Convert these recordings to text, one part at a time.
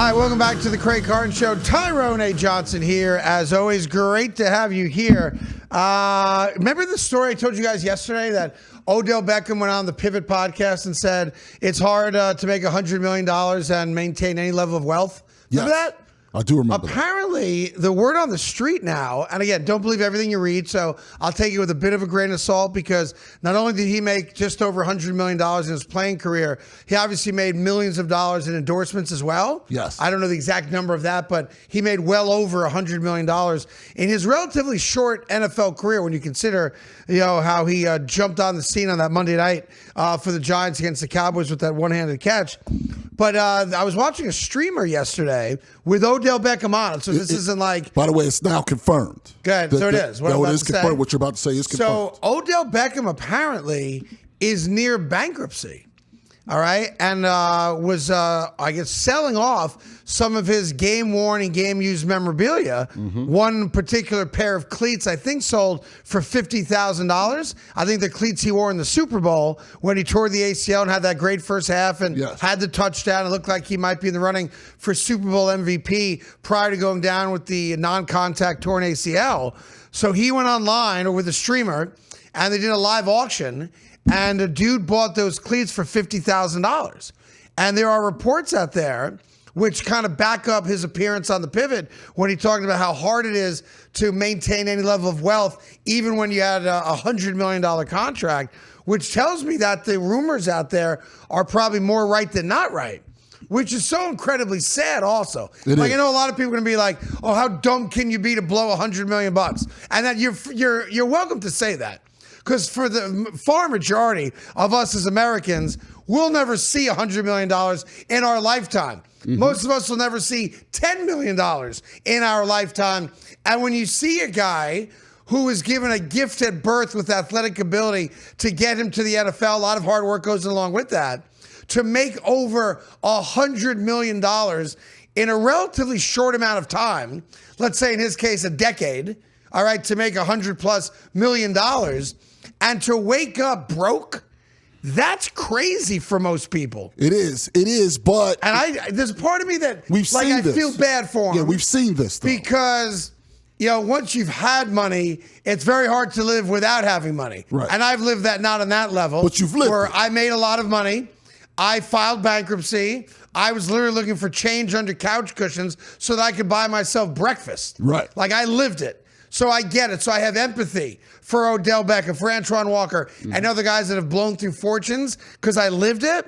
Hi, welcome back to the Craig Carton Show. Tyrone Johnson here. As always, great to have you here. Remember the story I told you guys yesterday that Odell Beckham went on the Pivot podcast and said it's hard to make $100 million and maintain any level of wealth? Remember that? I do remember Apparently, the word on the street now, and again, don't believe everything you read, so I'll take it with a bit of a grain of salt because not only did he make just over $100 million in his playing career, he obviously made millions of dollars in endorsements as well. Yes. I don't know the exact number of that, but he made well over $100 million in his relatively short NFL career when you consider, how he jumped on the scene on that Monday night for the Giants against the Cowboys with that one-handed catch. But I was watching a streamer yesterday with Odell Beckham on it, so this isn't like... By the way, it's now confirmed. Good, so it is. It is confirmed. What you're about to say is confirmed. So Odell Beckham apparently is near bankruptcy, all right? And was, I guess, selling off some of his game-worn and game-used memorabilia. One particular pair of cleats, I think, sold for $50,000. I think the cleats he wore in the Super Bowl when he tore the ACL and had that great first half and had the touchdown. It looked like he might be in the running for Super Bowl MVP prior to going down with the non-contact torn ACL. So he went online or with a streamer, and they did a live auction, and a dude bought those cleats for $50,000. And there are reports out there which kind of back up his appearance on the Pivot when he talked about how hard it is to maintain any level of wealth, even when you had a $100 million contract, which tells me that the rumors out there are probably more right than not right, which is so incredibly sad also. I know a lot of people are going to be like, oh, how dumb can you be to blow $100 million bucks? And that you're welcome to say that. Because for the far majority of us as Americans, we'll never see $100 million in our lifetime. Most of us will never see $10 million in our lifetime. And when you see a guy who was given a gift at birth with athletic ability to get him to the NFL, a lot of hard work goes along with that, to make over $100 million in a relatively short amount of time, let's say in his case a decade, all right, to make $100+ million, and to wake up broke, that's crazy for most people. It is, but... And there's a part of me that, I feel bad for him. Yeah, we've seen this, though. Because, once you've had money, it's very hard to live without having money. Right. And I've lived that not on that level. But you've lived where it. I made a lot of money. I filed bankruptcy. I was literally looking for change under couch cushions so that I could buy myself breakfast. Right. Like, I lived it. So I get it. So I have empathy for Odell Beckham, for Antoine Walker, and other guys that have blown through fortunes because I lived it.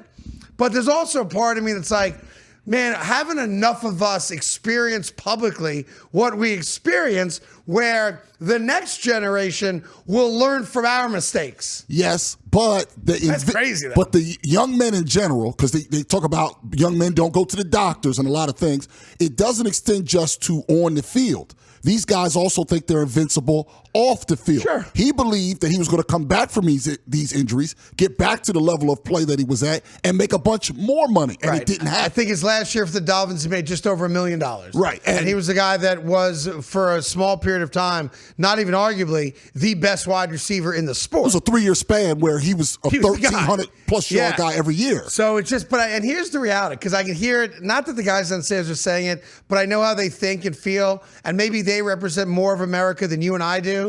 But there's also a part of me that's like, man, haven't enough of us experience publicly what we experience where the next generation will learn from our mistakes? Yes, but... That's crazy, though. But the young men in general, because they talk about young men don't go to the doctors and a lot of things, it doesn't extend just to on the field. These guys also think they're invincible off the field. Sure. He believed that he was going to come back from these injuries, get back to the level of play that he was at, and make a bunch more money. And it didn't happen. I think his last year for the Dolphins, he made just over $1 million. Right. And he was the guy that was, for a small period of time, not even arguably, the best wide receiver in the sport. It was a 3-year span where he was a 1,300-plus yard guy every year. So it's just, and here's the reality, because I can hear it, not that the guys downstairs are saying it, but I know how they think and feel, and maybe they represent more of America than you and I do.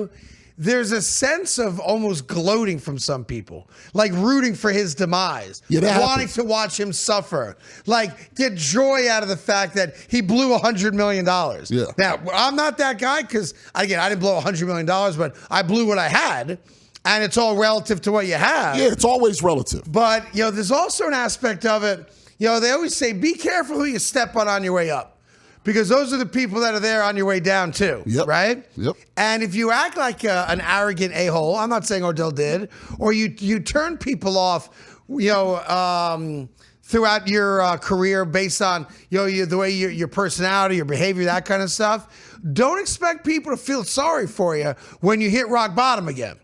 There's a sense of almost gloating from some people, like rooting for his demise, wanting to watch him suffer, like get joy out of the fact that he blew $100 million. Yeah. Now, I'm not that guy because, again, I didn't blow $100 million, but I blew what I had, and it's all relative to what you have. Yeah, it's always relative. But, there's also an aspect of it, they always say, be careful who you step on your way up. Because those are the people that are there on your way down too, right? Yep. And if you act like an arrogant a-hole, I'm not saying Odell did, or you turn people off, throughout your career based on the way your personality, your behavior, that kind of stuff, don't expect people to feel sorry for you when you hit rock bottom again.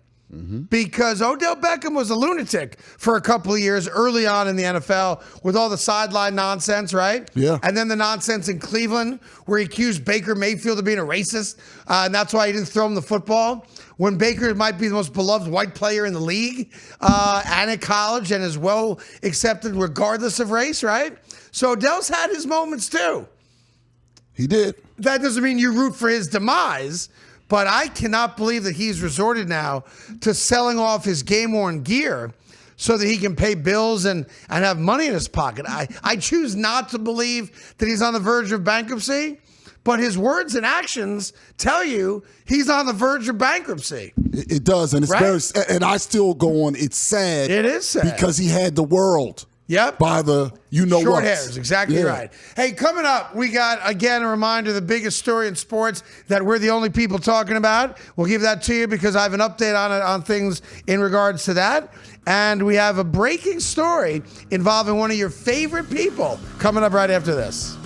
Because Odell Beckham was a lunatic for a couple of years early on in the NFL with all the sideline nonsense, right? Yeah. And then the nonsense in Cleveland where he accused Baker Mayfield of being a racist, and that's why he didn't throw him the football. When Baker might be the most beloved white player in the league and at college and is well accepted regardless of race, right? So Odell's had his moments too. He did. That doesn't mean you root for his demise, but I cannot believe that he's resorted now to selling off his game-worn gear so that he can pay bills and have money in his pocket. I choose not to believe that he's on the verge of bankruptcy, but his words and actions tell you he's on the verge of bankruptcy. It does, and it's right? and I still go on, it's sad. It is sad. Because he had the world. Yep. By the short hairs, exactly right. Hey, coming up, we got, again, a reminder, the biggest story in sports that we're the only people talking about. We'll give that to you because I have an update on things in regards to that. And we have a breaking story involving one of your favorite people coming up right after this.